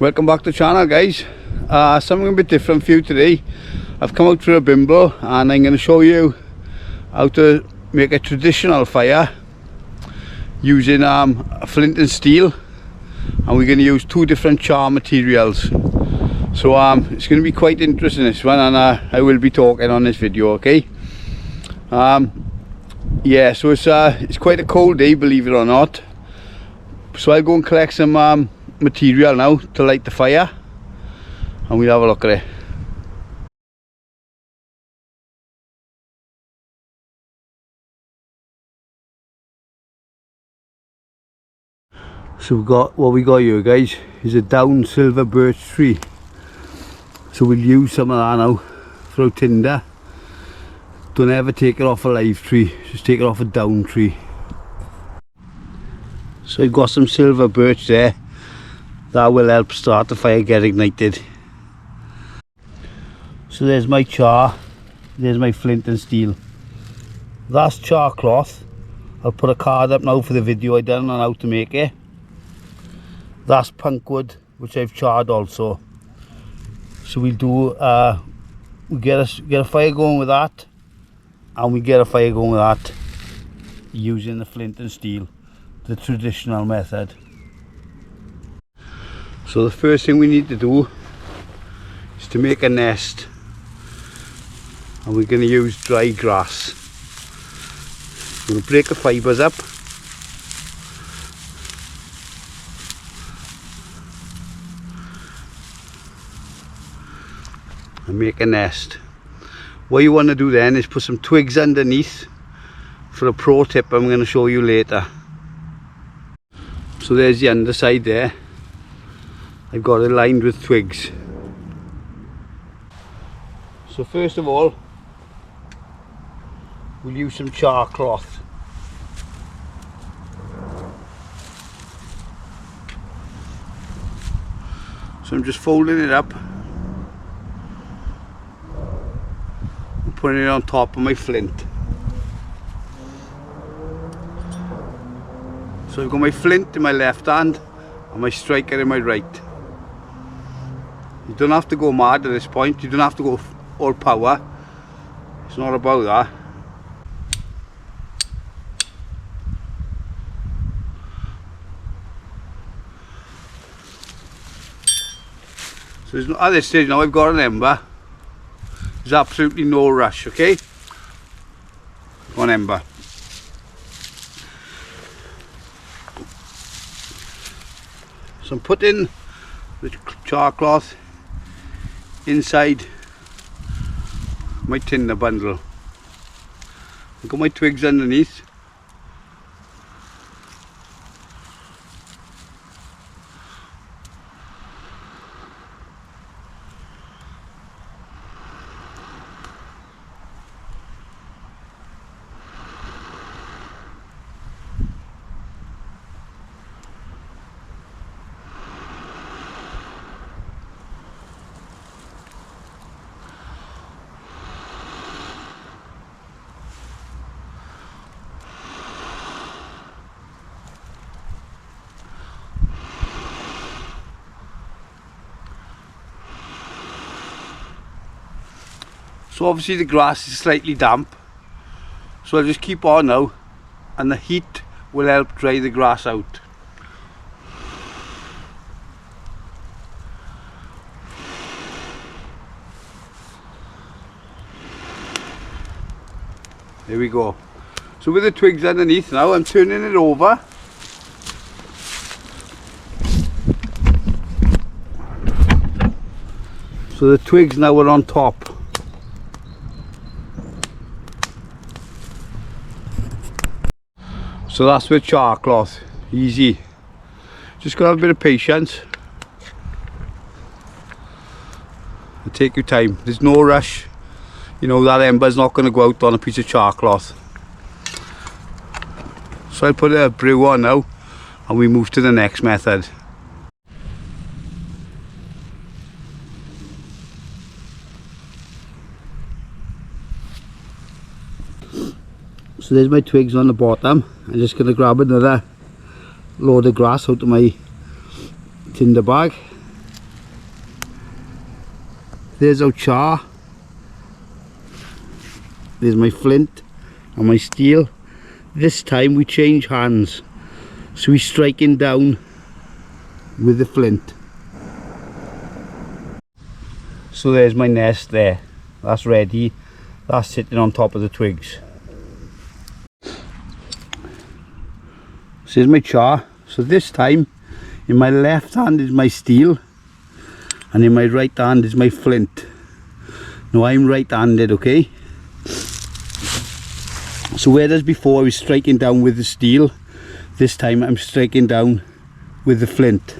Welcome back to the channel, guys. Something a bit different for you today. I've come out for a bimble and I'm going to show you how to make a traditional fire using flint and steel, and we're going to use two different char materials. So it's going to be quite interesting, this one, and I will be talking on this video, okay? Yeah, so it's quite a cold day, believe it or not, so I'll go and collect some material now to light the fire and we'll have a look at it. So what we got here, guys, is a down silver birch tree. So we'll use some of that now for our tinder. Don't ever take it off a live tree, just take it off a down tree. So I've got some silver birch there. That will help start the fire, get ignited. So there's my char, there's my flint and steel. That's char cloth. I'll put a card up now for the video I done on how to make it. That's punk wood, which I've charred also. So we'll do, we get a fire going with that, and we get a fire going with that using the flint and steel, the traditional method. So the first thing we need to do is to make a nest, and we're going to use dry grass. We'll break the fibres up and make a nest. What you want to do then is put some twigs underneath for a pro tip I'm going to show you later. So there's the underside there. I've got it lined with twigs. So first of all, we'll use some char cloth. So I'm just folding it up and putting it on top of my flint. So I've got my flint in my left hand and my striker in my right. You don't have to go mad at this point, you don't have to go all power, it's not about that. So at this stage now I've got an ember, there's absolutely no rush, okay? One ember. So I'm putting the char cloth inside my tinder bundle. I've got my twigs underneath. So obviously the grass is slightly damp, so I'll just keep on now, and the heat will help dry the grass out. There we go. So with the twigs underneath now, I'm turning it over. So the twigs now are on top. So that's with char cloth, easy. Just gotta have a bit of patience. It'll take your time, there's no rush. You know, that ember's not going to go out on a piece of char cloth. So I'll put a brew on now and we move to the next method. So there's my twigs on the bottom. I'm just going to grab another load of grass out of my tinder bag. There's our char. There's my flint and my steel. This time we change hands, so we're striking down with the flint. So there's my nest there, that's ready, that's sitting on top of the twigs. This is my char. So this time in my left hand is my steel and in my right hand is my flint. Now I'm right-handed, okay? So whereas before I was striking down with the steel, this time I'm striking down with the flint.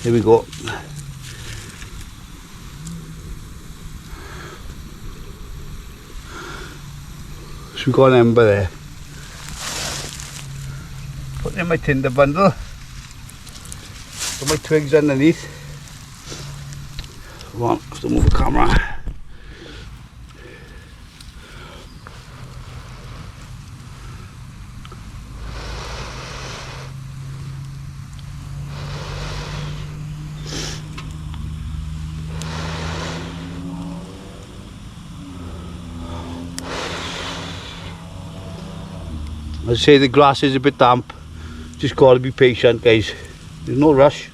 Here we go. So we've got an ember there. Put in my tinder bundle. Put my twigs underneath. Come on, have to move the camera. I'd say the grass is a bit damp. Just got to be patient, guys. There's no rush.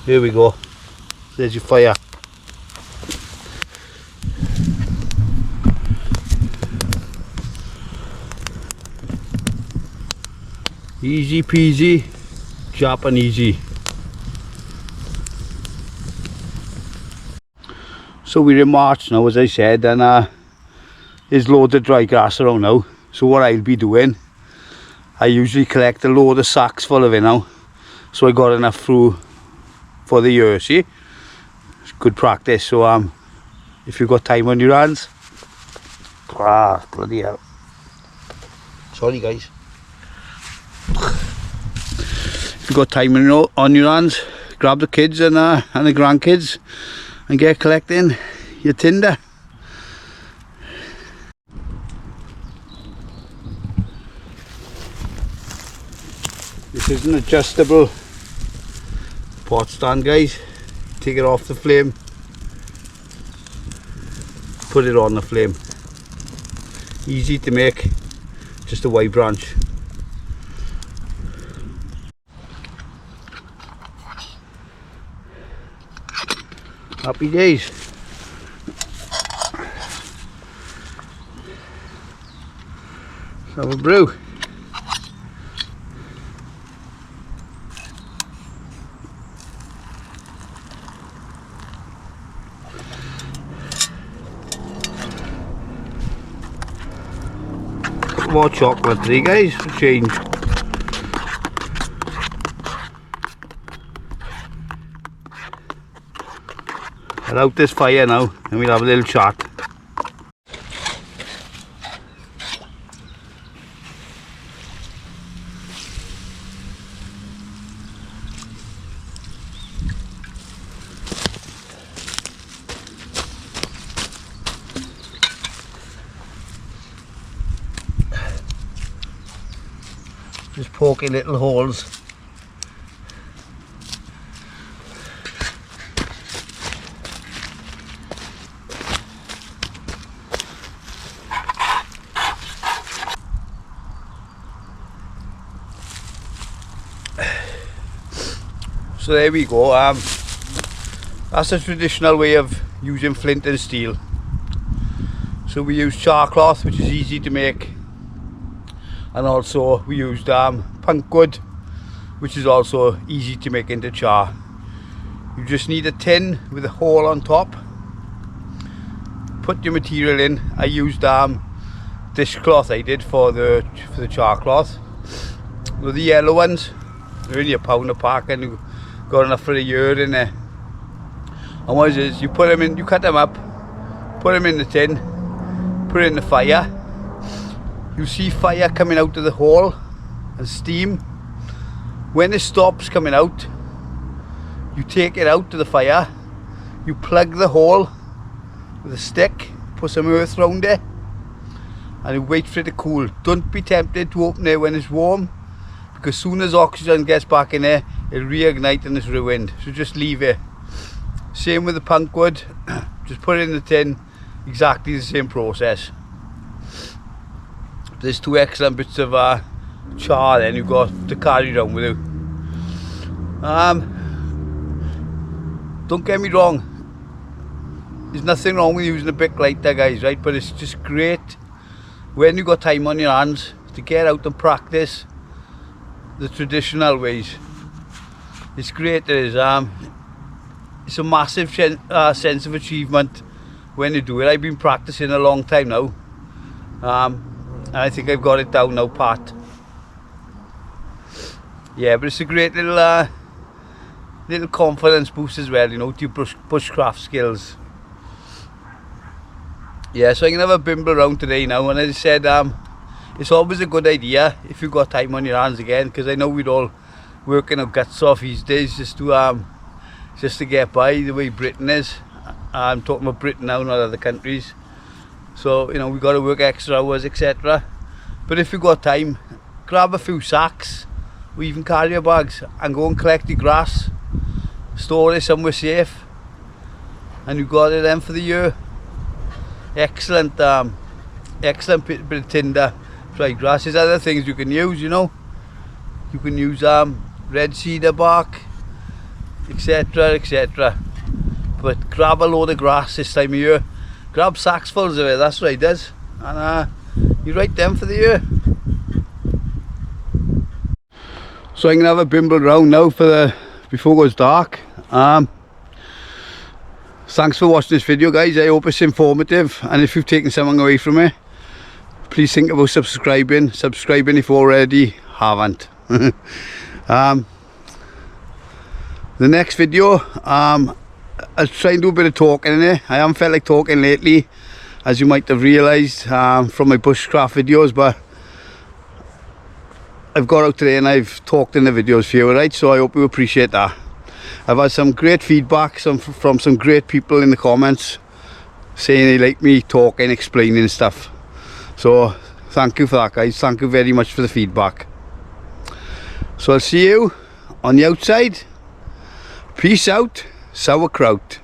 Here we go. There's your fire. Easy peasy, Japanesey. So we're in March now, as I said, and there's loads of dry grass around now. So what I'll be doing, I usually collect a load of sacks full of it now. So I got enough through for the year, see? It's good practice, so if you've got time on your hands, bloody hell. Sorry guys. If you've got time on your hands, grab the kids and the grandkids and get collecting your tinder. This is an adjustable pot stand, guys. Take it off the flame, put it on the flame. Easy to make, just a wide branch. Happy days. Let's have a brew. More chocolate today, guys, for change. I'll out this fire now and we'll have a little chat. Just poking little holes. So there we go. That's a traditional way of using flint and steel. So we use char cloth, which is easy to make, and also we used punk wood, which is also easy to make into char. You just need a tin with a hole on top. Put your material in. I used dishcloth. I did for the char cloth. Well, the yellow ones, they're only £1 a pack and you got enough for a year in there. And what it is, you put them in, you cut them up, put them in the tin, put it in the fire, you see fire coming out of the hole and steam. When it stops coming out, you take it out to the fire, you plug the hole with a stick, put some earth round it, and you wait for it to cool. Don't be tempted to open it when it's warm, because as soon as oxygen gets back in there, it'll reignite and it's ruined. So just leave it. Same with the punk wood, just put it in the tin, exactly the same process. There's 2 excellent bits of char then you've got to carry around with you. Don't get me wrong, there's nothing wrong with using a brick lighter, guys, right? But it's just great when you've got time on your hands to get out and practice the traditional ways. It's great, it is. It's a massive sense of achievement when you do it. I've been practicing a long time now, and I think I've got it down now pat. Yeah, but it's a great little little confidence boost as well, you know, to your bushcraft skills. Yeah, so I'm gonna have a bimble around today now, and as I said, it's always a good idea if you've got time on your hands again, because I know we'd all working our guts off these days just to get by the way Britain is. I'm talking about Britain now, not other countries. So, you know, we've got to work extra hours, etc. But if you've got time, grab a few sacks or even carrier bags and go and collect the grass, store it somewhere safe, and you've got it then for the year. Excellent, excellent bit of tinder, dry grass. There's other things you can use, you know. You can use red cedar bark, etc, etc. But grab a load of grass this time of year. Grab sacks full of it, that's what it does. And you write them for the year. So I'm going to have a bimble round now before it goes dark. Thanks for watching this video, guys. I hope it's informative, and if you've taken something away from it, please think about subscribing if you already haven't. The next video, I'll try and do a bit of talking in it. I haven't felt like talking lately, as you might have realised from my bushcraft videos, but I've got out today and I've talked in the videos for you, right? So I hope you appreciate that. I've had some great feedback from some great people in the comments saying they like me talking, explaining stuff. So thank you for that, guys. Thank you very much for the feedback. So I'll see you on the outside. Peace out, sauerkraut.